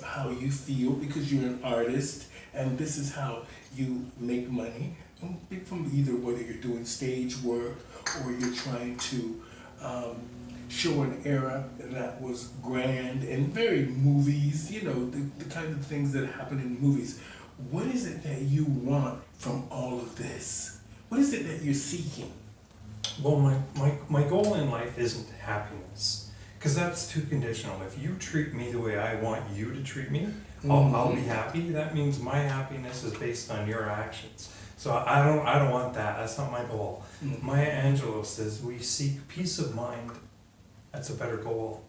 how you feel because you're an artist and this is how you make money. From either whether you're doing stage work or you're trying to show an era that was grand and very movies, you know, the kind of things that happen in movies. What is it that you want from all of this? What is it that you're seeking? Well, my goal in life isn't happiness, because that's too conditional. If you treat me the way I want you to treat me, I'll be happy. That means my happiness is based on your actions. So I don't want that. That's not my goal. Maya Angelou says we seek peace of mind. That's a better goal.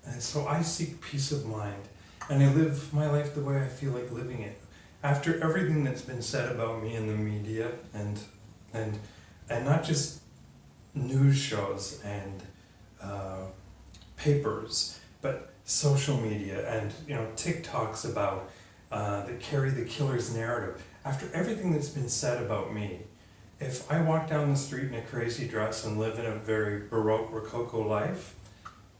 And so I seek peace of mind, and I live my life the way I feel like living it. After everything that's been said about me in the media and not just news shows and papers, but social media and TikToks about that carry the killer's narrative. After everything that's been said about me, if I walk down the street in a crazy dress and live in a very Baroque Rococo life,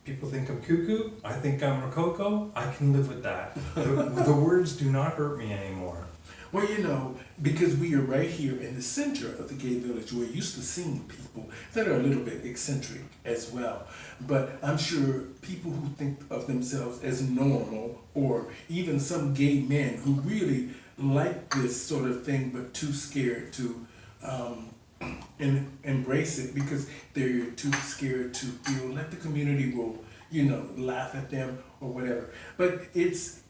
people think I'm cuckoo, I think I'm Rococo, I can live with that. The words do not hurt me anymore. Well, you know, because we are right here in the center of the gay village, we're used to seeing people that are a little bit eccentric as well. But I'm sure people who think of themselves as normal, or even some gay men who really like this sort of thing but too scared to embrace it because they're too scared to feel like the community will, laugh at them or whatever. But it's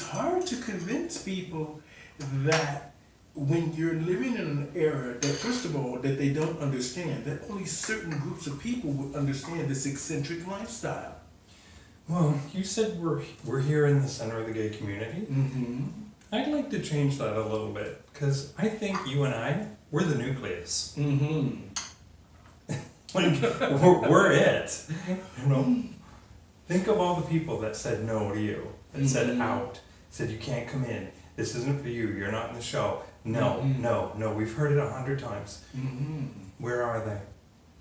hard to convince people that when you're living in an era that, first of all, that they don't understand, that only certain groups of people would understand this eccentric lifestyle. Well, you said we're here in the center of the gay community. Mm-hmm. I'd like to change that a little bit, because I think you and we're the nucleus. Mm-hmm. we're it. Think of all the people that said no to you, that said out, said you can't come in, this isn't for you, you're not in the show. No, no, we've heard it 100 times. Mm-hmm. Where are they?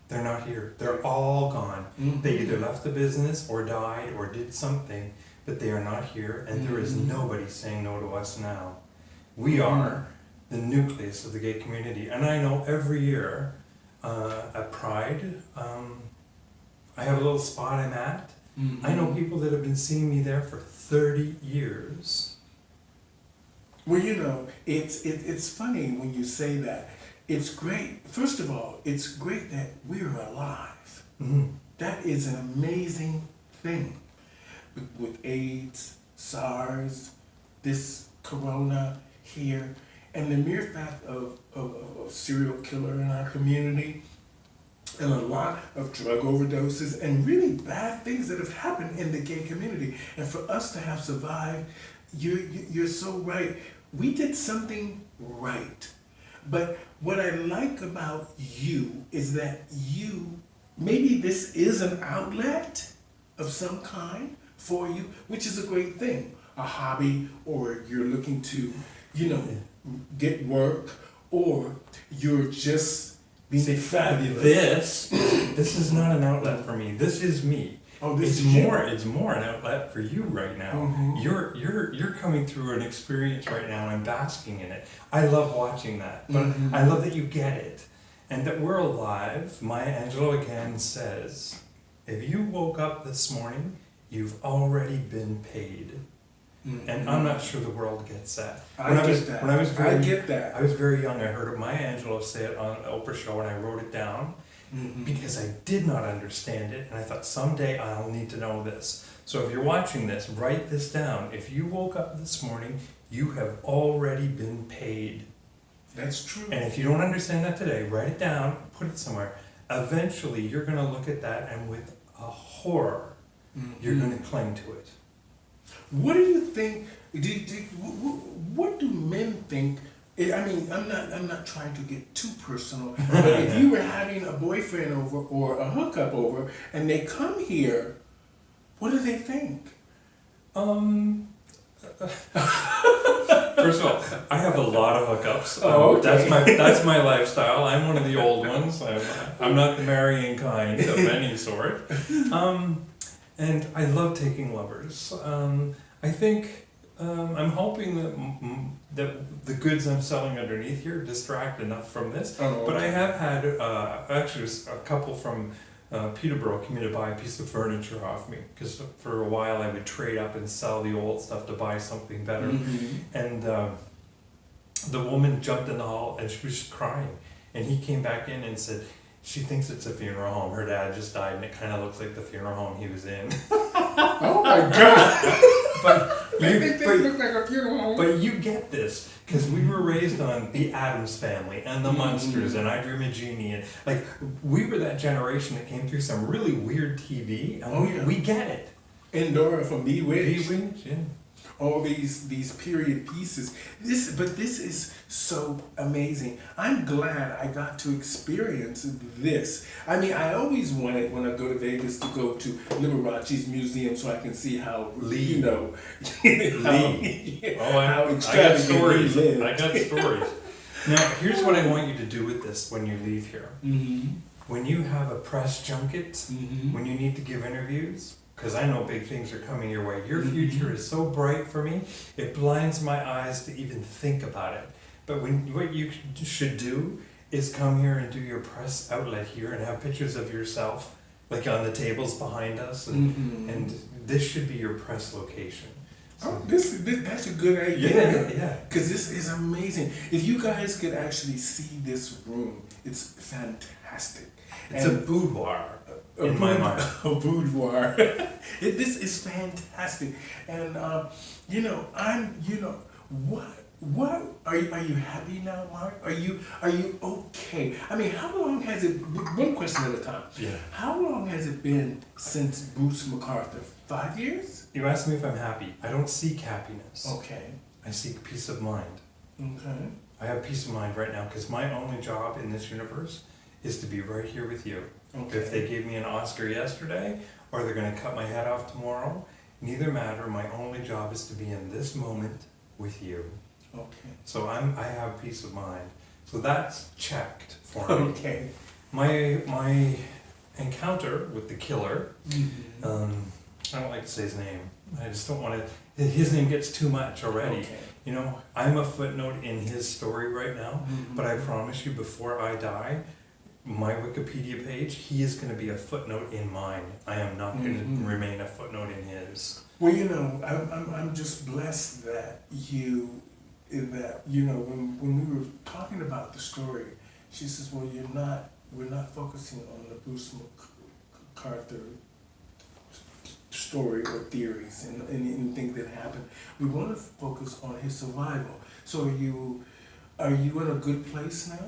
They're not here. They're all gone. Mm-hmm. They either left the business or died or did something, but they are not here, and there is nobody saying no to us now. We are the nucleus of the gay community, and I know every year at Pride, I have a little spot I'm at. Mm-hmm. I know people that have been seeing me there for 30 years. Well, it's funny when you say that. It's great. First of all, it's great that we're alive. Mm-hmm. That is an amazing thing. With AIDS, SARS, this corona here, and the mere fact of a serial killer in our community, and a lot of drug overdoses, and really bad things that have happened in the gay community. And for us to have survived, you're so right. We did something right. But what I like about you is that maybe this is an outlet of some kind for you, which is a great thing. A hobby, or you're looking to, get work, or you're just being fabulous. This is not an outlet for me. This is me. Oh, this it's is more. you. It's more an outlet for you right now. Mm-hmm. You're coming through an experience right now and basking in it. I love watching that, but I love that you get it, and that we're alive. Maya Angelou again says, if you woke up this morning, you've already been paid. Mm-hmm. And I'm not sure the world gets that. I get that. I was very young. I heard Maya Angelou say it on an Oprah show, and I wrote it down. Mm-hmm. Because I did not understand it, and I thought someday I'll need to know this. So if you're watching this, write this down. If you woke up this morning, you have already been paid. That's true. And if you don't understand that today, write it down, put it somewhere. Eventually, you're going to look at that, and with a horror, you're going to cling to it. What do you think? What do men think? I mean, I'm not trying to get too personal, but if you were having a boyfriend over or a hookup over, and they come here, what do they think? First of all, I have a lot of hookups. Oh, okay. That's my lifestyle. I'm one of the old ones. I'm not the marrying kind of any sort. And I love taking lovers. I think I'm hoping that that the goods I'm selling underneath here distract enough from this. Oh, But I okay. have had actually a couple from Peterborough came in to buy a piece of furniture off me because for a while I would trade up and sell the old stuff to buy something better. Mhm. And the woman jumped in the hall and she was crying. And he came back in and said, she thinks it's a funeral home. Her dad just died and it kind of looks like the funeral home he was in. Oh my God. But They think they look like a funeral home. But you get this, because we were raised on the Addams Family and the Munsters and I Dream of Jeannie, and like we were that generation that came through some really weird TV, and Oh, yeah. we get it. And Dora from Bewitched. Bewitched, yeah. All these period pieces. This is so amazing. I'm glad I got to experience this. I mean, I always wanted when I go to Vegas to go to Liberace's museum so I can see how Lee. how, Lee. Oh, how I got extravagant stories. he lived. I got stories. Now, here's what I want you to do with this when you leave here. Mm-hmm. When you have a press junket, Mm-hmm. when you need to give interviews, because I know big things are coming your way. Your Mhm. future is so bright for me, it blinds my eyes to even think about it. But what you should do is come here and do your press outlet here and have pictures of yourself, like on the tables behind us, Mm-hmm. and this should be your press location. Oh, that's a good idea. Yeah. Because this is amazing. If you guys could actually see this room, it's fantastic. It's a boudoir. In my mind. A boudoir. This is fantastic. And, what, are you happy now, Mark? Are you okay? I mean, how long has it, one question at a time. Yeah. How long has it been since Bruce MacArthur? 5 years? You ask me if I'm happy. I don't seek happiness. Okay. I seek peace of mind. Okay. I have peace of mind right now because my only job in this universe is to be right here with you. Okay. If they gave me an Oscar yesterday or they're going to cut my head off tomorrow, neither matter. My only job is to be in this moment with you. Okay. So I have peace of mind. So that's checked for me. Okay. My encounter with the killer, Mm-hmm. I don't like to say his name. I just don't want to, his name gets too much already. Okay. You know, I'm a footnote in his story right now, Mhm. but I promise you before I die, my Wikipedia page, he is going to be a footnote in mine. I am not going to Mhm. remain a footnote in his. Well, I'm just blessed that when we were talking about the story, she says, well, we're not focusing on the Bruce MacArthur story or theories and anything that happened. We want to focus on his survival. So are you in a good place now?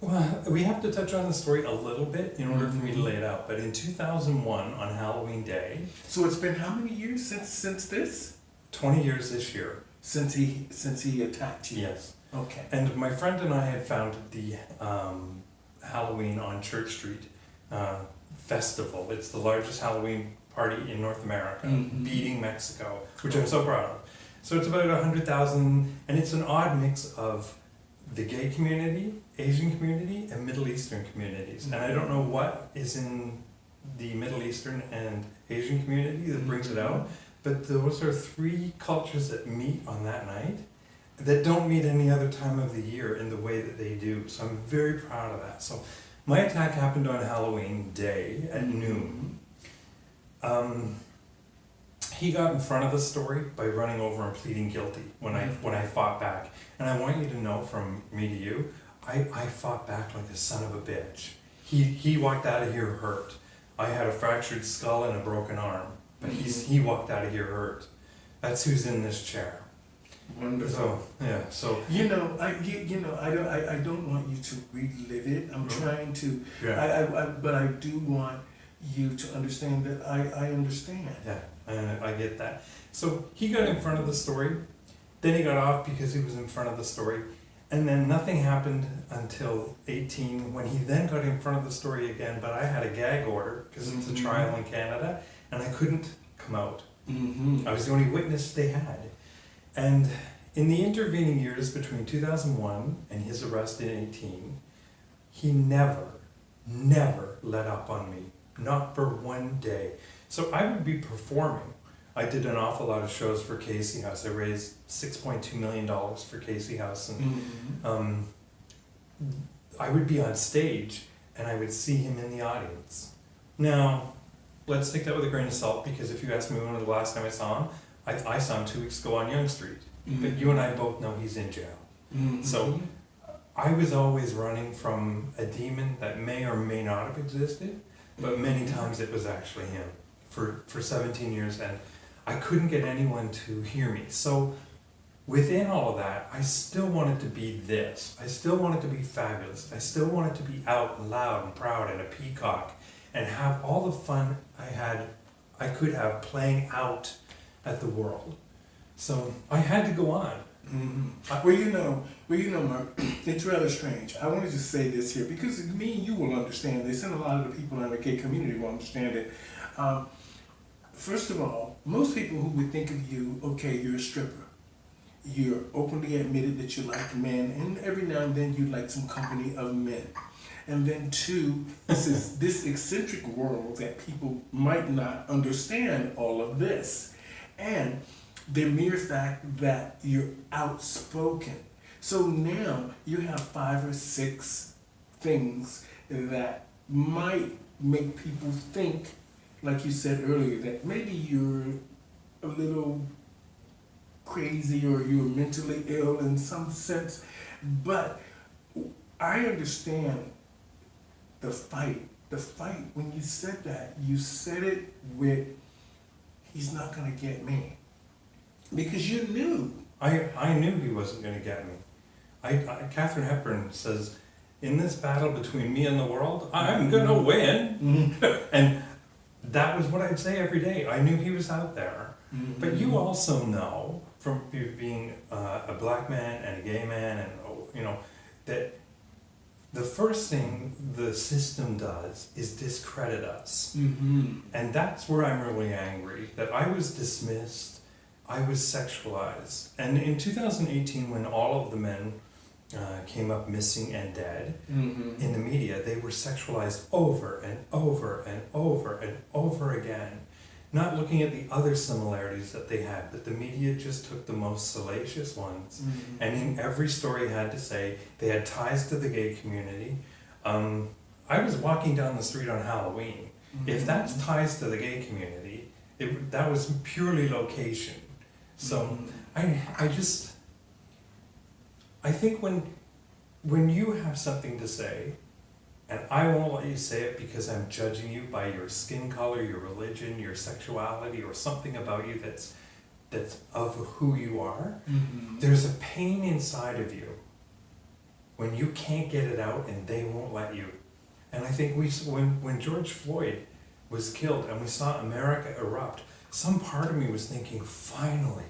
Well, we have to touch on the story a little bit in order for me to lay it out. But in 2001, on Halloween Day, So it's been how many years since this? 20 years this year. Since he attacked you? Yes. Okay. And my friend and I had founded the Halloween on Church Street festival. It's the largest Halloween party in North America, Mhm. beating Mexico, which I'm so proud of. So it's about 100,000, and it's an odd mix of the gay community, Asian community, and Middle Eastern communities. And I don't know what is in the Middle Eastern and Asian community that brings it out, but those are three cultures that meet on that night that don't meet any other time of the year in the way that they do. So I'm very proud of that. So my attack happened on Halloween Day at noon. He got in front of the story by running over and pleading guilty when I fought back. And I want you to know from me to you, I fought back like a son of a bitch. He walked out of here hurt. I had a fractured skull and a broken arm, but he walked out of here hurt. That's who's in this chair. Wonderful. So yeah, so I don't want you to relive it. I'm trying to. yeah. But I do want you to understand that I understand. Yeah, I get that. So he got in front of the story, then he got off because he was in front of the story, and then nothing happened until 18 when he then got in front of the story again, but I had a gag order because it's a trial in Canada, and I couldn't come out. Mm-hmm. I was the only witness they had. And in the intervening years between 2001 and his arrest in 18, he never let up on me. Not for one day. So I would be performing I did an awful lot of shows for Casey House. I raised $6.2 million for Casey House, and I would be on stage and I would see him in the audience. Now, let's take that with a grain of salt, because if you ask me when was the last time I saw him, I saw him 2 weeks ago on Yonge Street. But you and I both know he's in jail. So I was always running from a demon that may or may not have existed, but many times it was actually him for 17 years, and I couldn't get anyone to hear me. So within all of that, I still wanted to be this. I still wanted to be fabulous. I still wanted to be out loud and proud and a peacock and have all the fun I could have playing out at the world. So I had to go on. Well, you know, Mark, it's rather strange. I want to just say this here, because me and you will understand this, and a lot of the people in the gay community will understand it. First of all, most people who would think of you, okay, you're a stripper. You're openly admitted that you like men, and every now and then you like some company of men. And then two, this is this eccentric world that people might not understand all of this. And the mere fact that you're outspoken. So now you have 5 or 6 things that might make people think, like you said earlier, that maybe you're a little crazy or you're mentally ill in some sense. But I understand the fight. The fight, when you said that, you said it with, he's not gonna get me. Because you knew. I knew he wasn't going to get me. Katharine Hepburn says, in this battle between me and the world, I'm going to win. And that was what I'd say every day. I knew he was out there. But you also know, from being a black man and a gay man, and you know, that the first thing the system does is discredit us. And that's where I'm really angry, that I was dismissed. I was sexualized. And in 2018, when all of the men came up missing and dead in the media, they were sexualized over and over and over and over again, not looking at the other similarities that they had, but the media just took the most salacious ones. And in every story had to say they had ties to the gay community. I was walking down the street on Halloween. If that's ties to the gay community, that was purely location. So I think when you have something to say, and I won't let you say it because I'm judging you by your skin color, your religion, your sexuality, or something about you that's of who you are, there's a pain inside of you when you can't get it out and they won't let you. And I think when George Floyd was killed and we saw America erupt, some part of me was thinking, finally,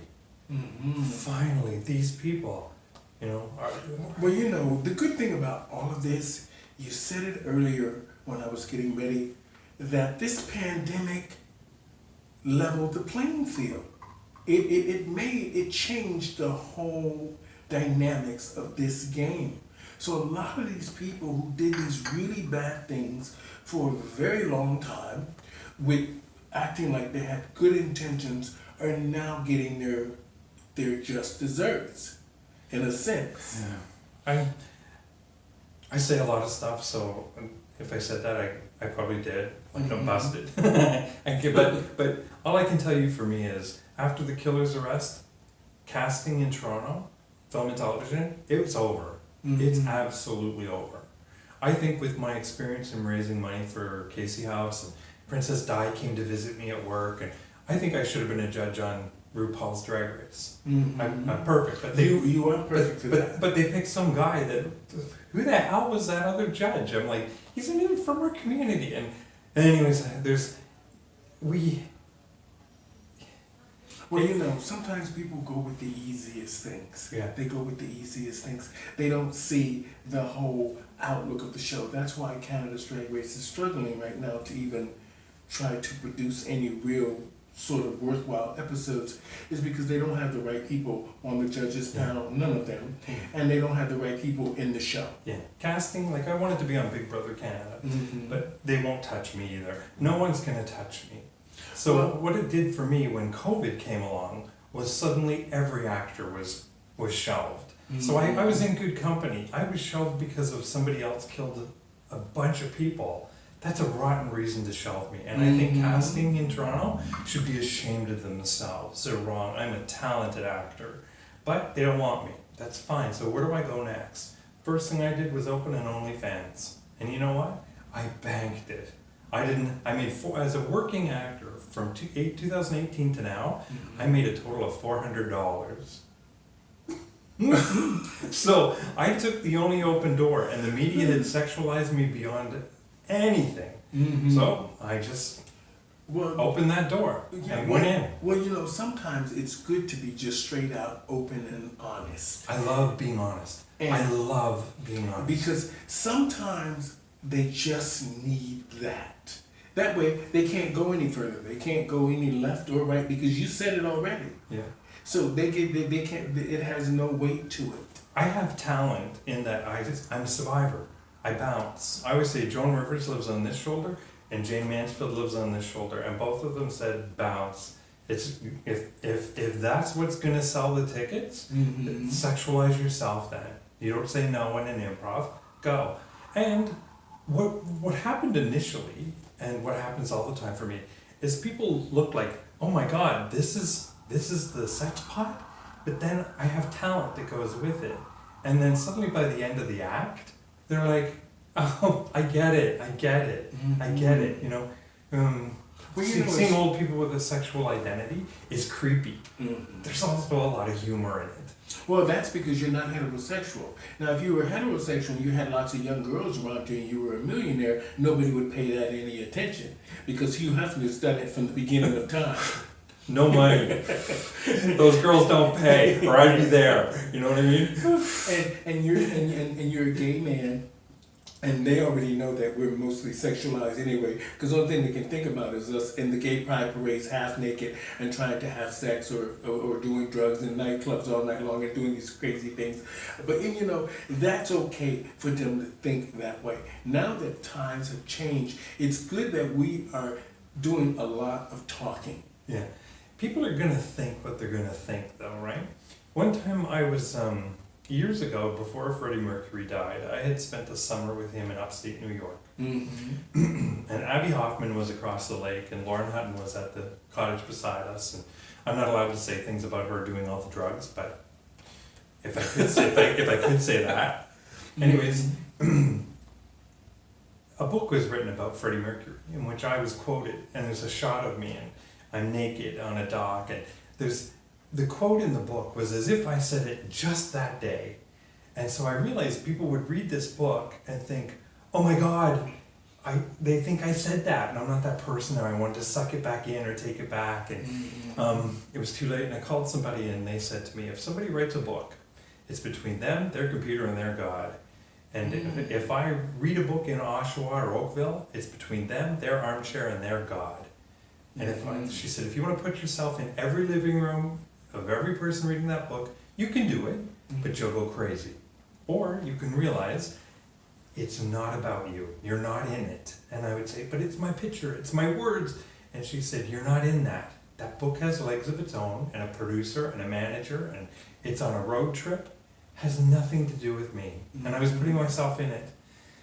finally, these people, you know, are... Well, you know, the good thing about all of this, you said it earlier when I was getting ready, that this pandemic leveled the playing field. It changed the whole dynamics of this game. So a lot of these people who did these really bad things for a very long time, with acting like they had good intentions, are now getting their just desserts, in a sense. Yeah. I say a lot of stuff, so if I said that, I probably did. Like I'm busted. But all I can tell you for me is, after the killer's arrest, casting in Toronto, film and television, it was over. It's absolutely over. I think with my experience in raising money for Casey House, and Princess Di came to visit me at work, and I think I should have been a judge on RuPaul's Drag Race. I'm perfect, but you are perfect for that. But they picked some guy that, who the hell was that other judge? I'm like, he's not even from our community. And anyways, Well, you know, sometimes people go with the easiest things. Yeah. They go with the easiest things. They don't see the whole outlook of the show. That's why Canada's Drag Race is struggling right now to even try to produce any real sort of worthwhile episodes, is because they don't have the right people on the judges panel, none of them, and they don't have the right people in the show. Yeah, casting, like I wanted to be on Big Brother Canada, but they won't touch me either. No one's gonna touch me. So Well, what it did for me when COVID came along was suddenly every actor was shelved. So I was in good company. I was shelved because of somebody else killed a bunch of people. That's a rotten reason to shelve me. And I think casting in Toronto should be ashamed of themselves. They're wrong. I'm a talented actor. But they don't want me. That's fine. So where do I go next? First thing I did was open an OnlyFans. And you know what? I banked it. I made as a working actor from 2018 to now, I made a total of $400. So I took the only open door, and the media had sexualized me beyond anything. So I just opened that door and went in. Well, you know, sometimes it's good to be just straight out, open, and honest. I love being honest. I love being honest. Because sometimes they just need that. That way, they can't go any further. They can't go any left or right because you said it already. Yeah. So they can't. It has no weight to it. I have talent in that I'm a survivor. I bounce. I always say Joan Rivers lives on this shoulder and Jane Mansfield lives on this shoulder, and both of them said bounce. It's if that's what's gonna sell the tickets, sexualize yourself then. You don't say no in an improv. Go. And what happened initially, and what happens all the time for me, is people look like, oh my God, this is the sex pot, but then I have talent that goes with it. And then suddenly by the end of the act, they're like, oh, I get it, you know. Well, you know, Seeing old people with a sexual identity is creepy. There's also a lot of humor in it. Well, that's because you're not heterosexual. Now, if you were heterosexual and you had lots of young girls around you and you were a millionaire, nobody would pay that any attention because Hugh Hefner's done it from the beginning of time. No money. Those girls don't pay, or I'd be there. You know what I mean? And you're a gay man, and they already know that we're mostly sexualized anyway. Because the only thing they can think about is us in the gay pride parades, half naked, and trying to have sex or doing drugs in nightclubs all night long and doing these crazy things. But you know, that's okay for them to think that way. Now that times have changed, it's good that we are doing a lot of talking. Yeah. People are gonna think what they're gonna think, though, right? One time I was, years ago, before Freddie Mercury died, I had spent a summer with him in upstate New York. And Abby Hoffman was across the lake, and Lauren Hutton was at the cottage beside us. And I'm not allowed to say things about her doing all the drugs, but if I could say, if I could say that. Anyways, a book was written about Freddie Mercury, in which I was quoted, and there's a shot of me, and I'm naked on a dock, and the quote in the book was as if I said it just that day. And so I realized people would read this book and think, oh my God, they think I said that, and I'm not that person, and I wanted to suck it back in or take it back. And it was too late, and I called somebody, and they said to me, if somebody writes a book, it's between them, their computer, and their God. And if I read a book in Oshawa or Oakville, it's between them, their armchair, and their God. And she said, if you want to put yourself in every living room of every person reading that book, you can do it, but you'll go crazy. Or you can realize it's not about you. You're not in it. And I would say, but it's my picture, it's my words. And she said, you're not in that. That book has legs of its own, and a producer and a manager, and it's on a road trip. Has nothing to do with me. And I was putting myself in it.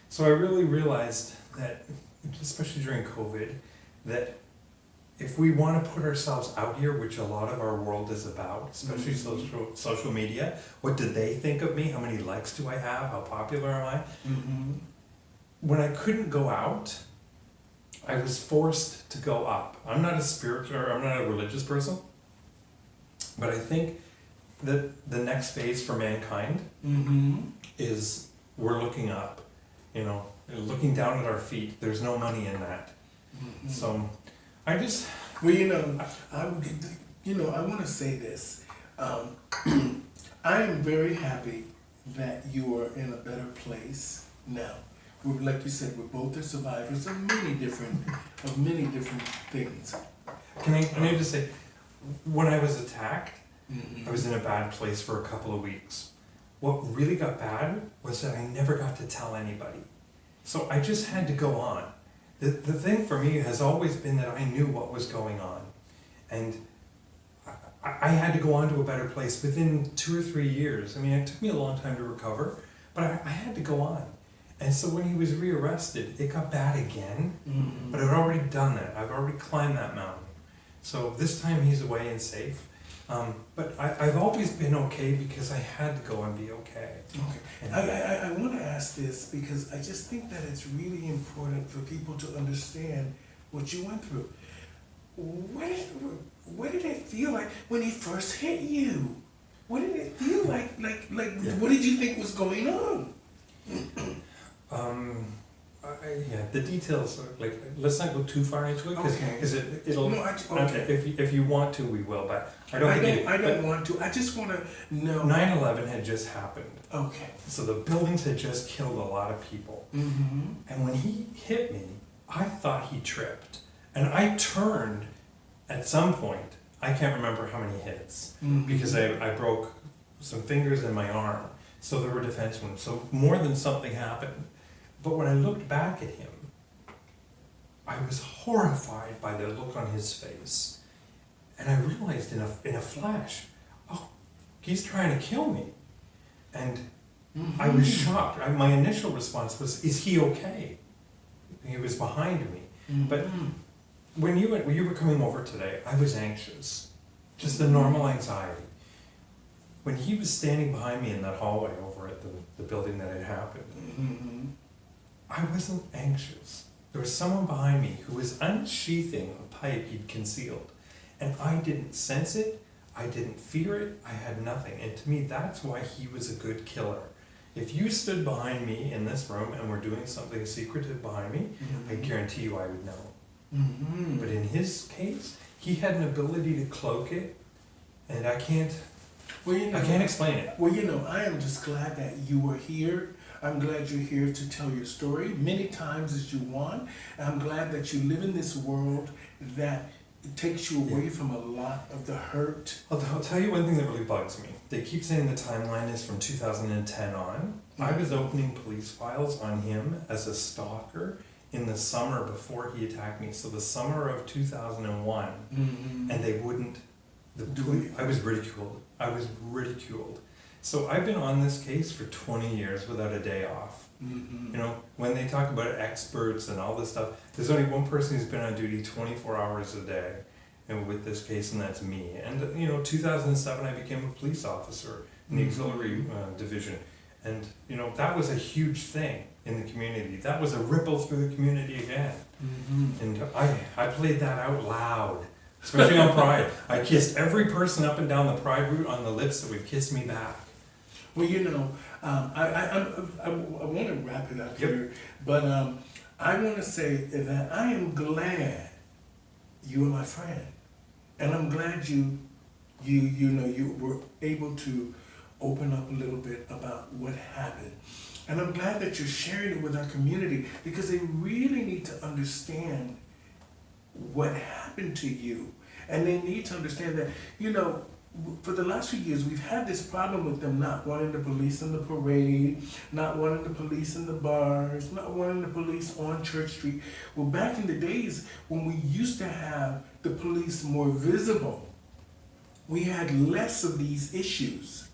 So I really realized that, especially during COVID, that if we want to put ourselves out here, which a lot of our world is about, especially social media, what do they think of me? How many likes do I have? How popular am I? When I couldn't go out, I was forced to go up. I'm not a spiritual, or I'm not a religious person, but I think that the next phase for mankind is we're looking up, you know, looking down at our feet. There's no money in that. So I just... Well, you know, I want to say this. I am very happy that you are in a better place now. Like you said, we're both the survivors of many different things. Can I just say, when I was attacked, I was in a bad place for a couple of weeks. What really got bad was that I never got to tell anybody. So I just had to go on. The thing for me has always been that I knew what was going on. And I had to go on to a better place within 2 or 3 years. I mean, it took me a long time to recover, but I had to go on. And so when he was rearrested, it got bad again, but I'd already done that. I've already climbed that mountain. So this time he's away and safe. But I've always been okay because I had to go and be okay. Okay. I want to ask this because I just think that it's really important for people to understand what you went through. What did it feel like when he first hit you? What did it feel like? Yeah. What did you think was going on? Yeah, the details are like, let's not go too far into it because it'll. No, okay. If you want to, we will, but I don't want to. I just want to know. 9/11 had just happened. Okay. So the buildings had just killed a lot of people. And when he hit me, I thought he tripped. And I turned at some point, I can't remember how many hits, because I broke some fingers in my arm. So there were defense wounds. So more than something happened. But when I looked back at him, I was horrified by the look on his face. And I realized in a flash, oh, he's trying to kill me. And I was shocked. My initial response was, is he okay? He was behind me. But when you were coming over today, I was anxious. Just the normal anxiety. When he was standing behind me in that hallway over at the building that had happened, I wasn't anxious. There was someone behind me who was unsheathing a pipe he'd concealed. And I didn't sense it, I didn't fear it, I had nothing. And to me, that's why he was a good killer. If you stood behind me in this room and were doing something secretive behind me, I guarantee you I would know. But in his case, he had an ability to cloak it, and I can't explain it. Well, I am just glad that you were here. I'm glad you're here to tell your story many times as you want. I'm glad that you live in this world that takes you away from a lot of the hurt. I'll tell you one thing that really bugs me. They keep saying the timeline is from 2010 on. I was opening police files on him as a stalker in the summer before he attacked me. So the summer of 2001, and they wouldn't. I was ridiculed. So I've been on this case for 20 years without a day off. When they talk about experts and all this stuff, there's only one person who's been on duty 24 hours a day, and with this case, and that's me. And 2007, I became a police officer in the auxiliary division, and that was a huge thing in the community. That was a ripple through the community again. And I played that out loud. Especially on Pride. I kissed every person up and down the Pride route on the lips that would kiss me back. Well, I want to wrap it up here, but I want to say that I am glad you are my friend, and I'm glad you were able to open up a little bit about what happened. And I'm glad that you're sharing it with our community, because they really need to understand what happened to you. And they need to understand that, for the last few years, we've had this problem with them not wanting the police in the parade, not wanting the police in the bars, not wanting the police on Church Street. Well, back in the days when we used to have the police more visible, we had less of these issues.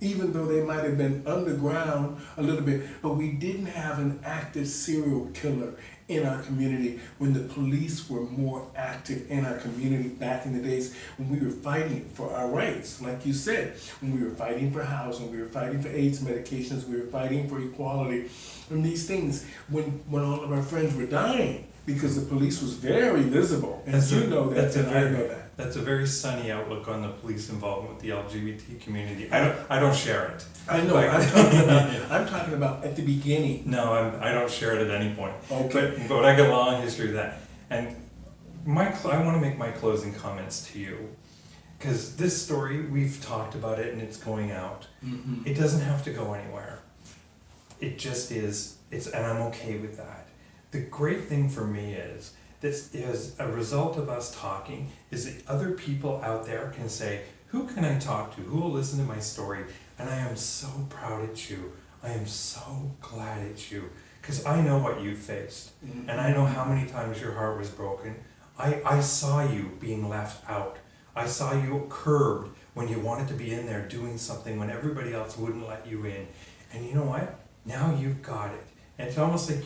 Even though they might have been underground a little bit, but we didn't have an active serial killer in our community when the police were more active in our community back in the days when we were fighting for our rights. Like you said, when we were fighting for housing, we were fighting for AIDS medications, we were fighting for equality, and these things when all of our friends were dying because the police was very visible. And I know that. That's a very sunny outlook on the police involvement with the LGBT community. I don't share it. I know. I'm talking about at the beginning. No, I don't share it at any point. Okay. But I got a long history of that. And I want to make my closing comments to you, because this story, we've talked about it and it's going out. It doesn't have to go anywhere. It just is. And I'm okay with that. The great thing for me is, this is a result of us talking, is that other people out there can say, who can I talk to? Who will listen to my story? And I am so proud at you. I am so glad at you. because I know what you've faced, and I know how many times your heart was broken. I saw you being left out. I saw you curbed when you wanted to be in there doing something when everybody else wouldn't let you in. And you know what? Now you've got it. And it's almost like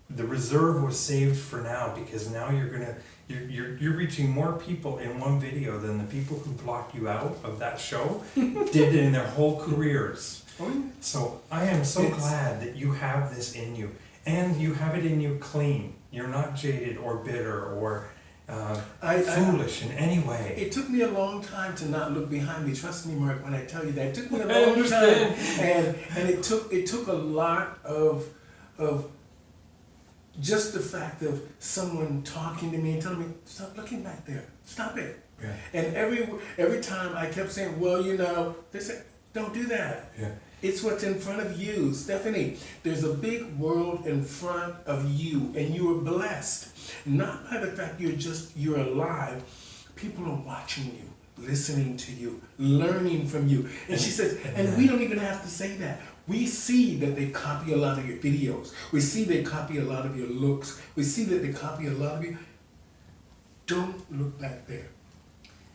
the reserve was saved for now, because now you're reaching more people in one video than the people who blocked you out of that show did in their whole careers. Oh, yeah. So I am so glad that you have this in you, and you have it in you clean. You're not jaded or bitter or foolish in any way. It took me a long time to not look behind me. Trust me, Mark, when I tell you that. It took me a long time. And it took a lot of just the fact of someone talking to me and telling me, stop looking back there. Stop it. Yeah. And every time I kept saying, well, you know, they said, don't do that. Yeah. It's what's in front of you. Stephanie, there's a big world in front of you, and you are blessed. Not by the fact you're alive. People are watching you, listening to you, learning from you. And she says, and we don't even have to say that. We see that they copy a lot of your videos. We see they copy a lot of your looks. We see that they copy a lot of you. Don't look back there.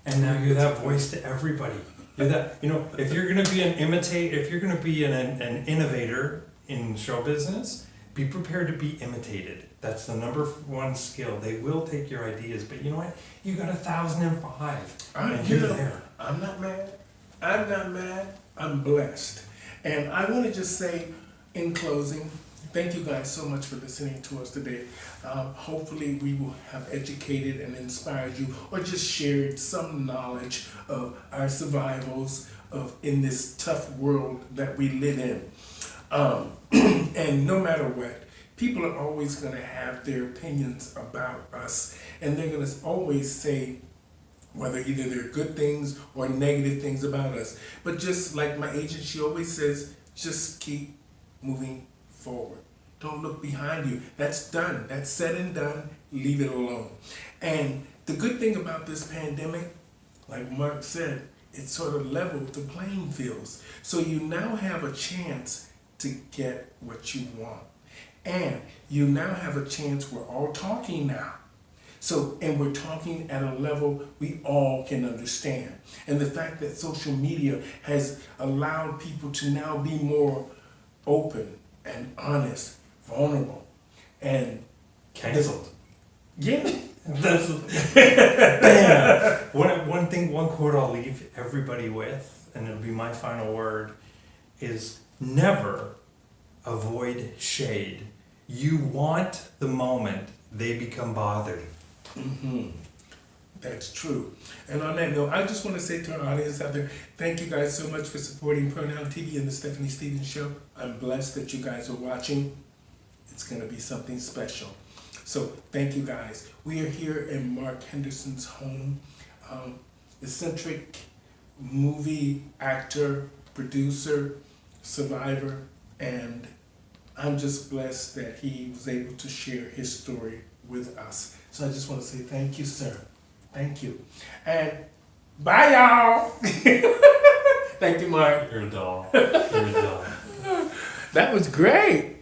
And now you're that voice to everybody. You're that, you know, if you're gonna be if you're gonna be an innovator in show business, be prepared to be imitated. That's the number one skill. They will take your ideas, but you know what? You got 1,005, and you're there. I'm not mad. I'm not mad. I'm blessed. And I want to just say, in closing, thank you guys so much for listening to us today. Hopefully we will have educated and inspired you, or just shared some knowledge of our survivals in this tough world that we live in. And no matter what, people are always going to have their opinions about us, and they're going to always say whether either they're good things or negative things about us. But just like my agent, she always says, just keep moving forward. Don't look behind you. That's done. That's said and done. Leave it alone. And the good thing about this pandemic, like Mark said, it sort of leveled the playing fields. So you now have a chance to get what you want. And you now have a chance, we're all talking now. So, and we're talking at a level we all can understand. And the fact that social media has allowed people to now be more open and honest, vulnerable, and Cancelled. Yeah. That's one quote I'll leave everybody with, and it'll be my final word, is never avoid shade. You want the moment they become bothered. Mm-hmm. That's true. And on that note, I just want to say to our audience out there, thank you guys so much for supporting Pronoun TV and the Stephanie Stevens Show. I'm blessed that you guys are watching. It's going to be something special. So thank you guys. We are here in Mark Henderson's home. Eccentric movie actor, producer, survivor, and I'm just blessed that he was able to share his story with us. So I just want to say thank you, sir. Thank you. And bye, y'all. Thank you, Mark. You're a doll. You're a doll. That was great.